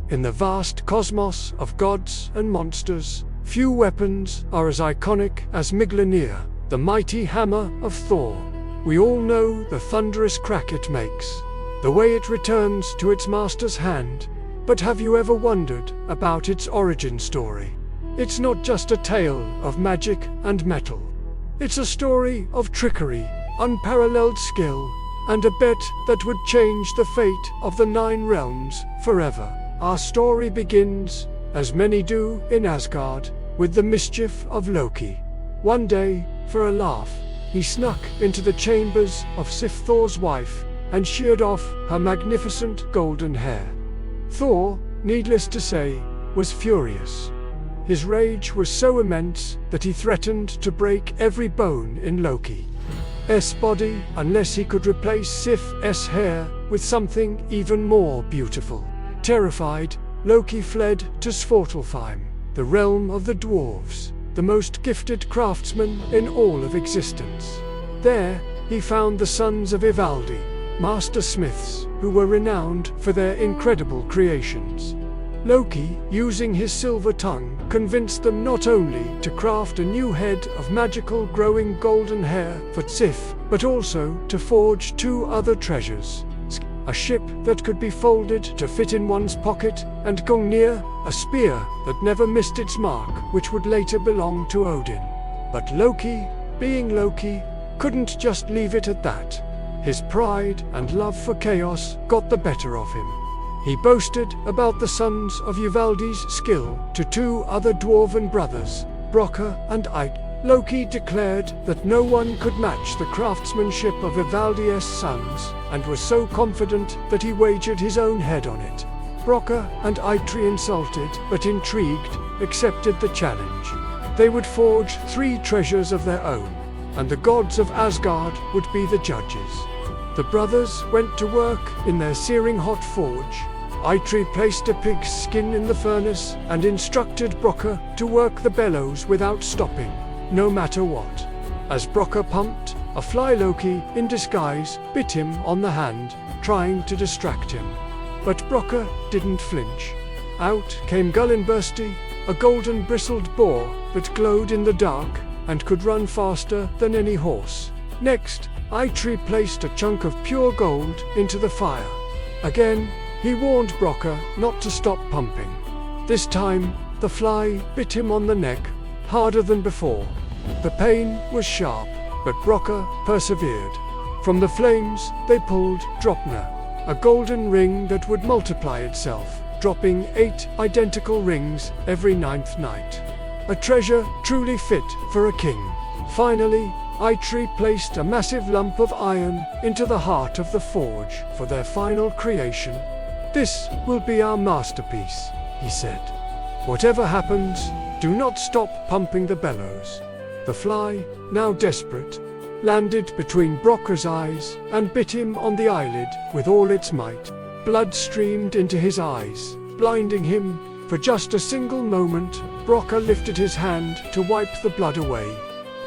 In the vast cosmos of gods and monsters, few weapons are as iconic as Mjölnir, the mighty hammer of Thor. We all know the thunderous crack it makes, the way it returns to its master's hand. But have you ever wondered about its origin story? It's not just a tale of magic and metal. It's a story of trickery, unparalleled skill, and a bet that would change the fate of the 9 realms forever. Our story begins, as many do in Asgard, with the mischief of Loki. One day, for a laugh, he snuck into the chambers of Sif, Thor's wife, and sheared off her magnificent golden hair. Thor, needless to say, was furious. His rage was so immense that he threatened to break every bone in Loki's body unless he could replace Sif's hair with something even more beautiful. Terrified, Loki fled to Svartalfheim, the realm of the dwarves, the most gifted craftsmen in all of existence. There, he found the sons of Ivaldi, master smiths, who were renowned for their incredible creations. Loki, using his silver tongue, convinced them not only to craft a new head of magical growing golden hair for Sif, but also to forge 2 other treasures: a ship that could be folded to fit in one's pocket, and Mjölnir, a spear that never missed its mark, which would later belong to Odin. But Loki, being Loki, couldn't just leave it at that. His pride and love for chaos got the better of him. He boasted about the sons of Ivaldi's skill to 2 other dwarven brothers, Brokkr and Eitri. Loki declared that no one could match the craftsmanship of Ivaldi's sons, and was so confident that he wagered his own head on it. Brokkr and Eitri, insulted but intrigued, accepted the challenge. They would forge 3 treasures of their own, and the gods of Asgard would be the judges. The brothers went to work in their searing hot forge. Eitri placed a pig's skin in the furnace and instructed Brokkr to work the bellows without stopping, no matter what. As Brokkr pumped, a fly Loki, in disguise, bit him on the hand, trying to distract him. But Brokkr didn't flinch. Out came Gullinbursti, a golden bristled boar that glowed in the dark and could run faster than any horse. Next, Eitri placed a chunk of pure gold into the fire. Again, he warned Brokkr not to stop pumping. This time, the fly bit him on the neck, harder than before. The pain was sharp, but Brokkr persevered. From the flames, they pulled Draupnir, a golden ring that would multiply itself, dropping 8 identical rings every 9th night. A treasure truly fit for a king. Finally, Eitri placed a massive lump of iron into the heart of the forge for their final creation. "This will be our masterpiece," he said. "Whatever happens, do not stop pumping the bellows." The fly, now desperate, landed between Brokkr's eyes and bit him on the eyelid with all its might. Blood streamed into his eyes, blinding him. For just a single moment, Brokkr lifted his hand to wipe the blood away.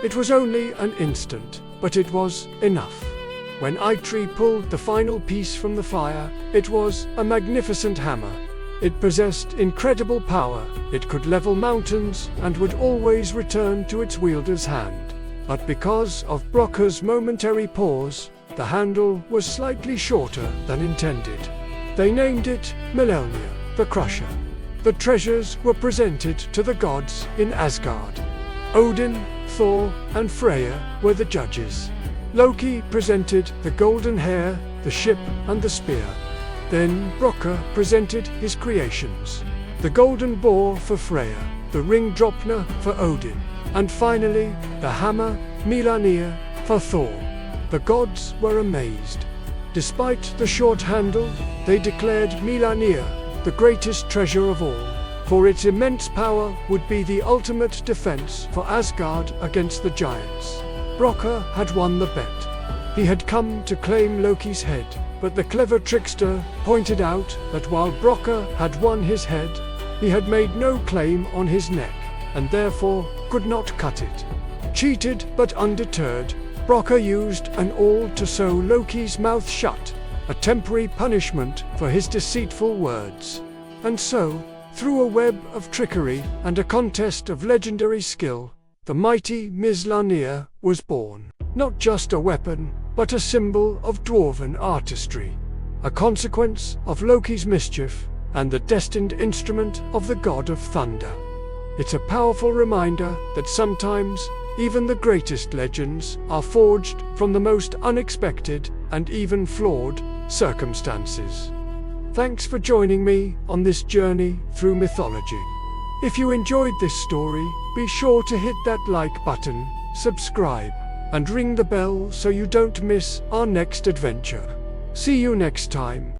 It was only an instant, but it was enough. When Eitri pulled the final piece from the fire, it was a magnificent hammer. It possessed incredible power, it could level mountains, and would always return to its wielder's hand. But because of Brokkr's momentary pause, the handle was slightly shorter than intended. They named it Mjölnir, the Crusher. The treasures were presented to the gods in Asgard. Odin, Thor, and Freya were the judges. Loki presented the golden hair, the ship, and the spear. Then Brokkr presented his creations: the golden boar for Freya, the ring Draupnir for Odin, and finally, the hammer, Mjolnir, for Thor. The gods were amazed. Despite the short handle, they declared Mjolnir the greatest treasure of all, for its immense power would be the ultimate defense for Asgard against the giants. Brokkr had won the bet. He had come to claim Loki's head, but the clever trickster pointed out that while Brokkr had won his head, he had made no claim on his neck, and therefore could not cut it. Cheated but undeterred, Brokkr used an awl to sew Loki's mouth shut, a temporary punishment for his deceitful words. And so, through a web of trickery and a contest of legendary skill, the mighty Mjölnir was born. Not just a weapon, but a symbol of Dwarven artistry, a consequence of Loki's mischief, and the destined instrument of the god of thunder. It's a powerful reminder that sometimes, even the greatest legends are forged from the most unexpected and even flawed circumstances. Thanks for joining me on this journey through mythology. If you enjoyed this story, be sure to hit that like button, subscribe, and ring the bell so you don't miss our next adventure. See you next time.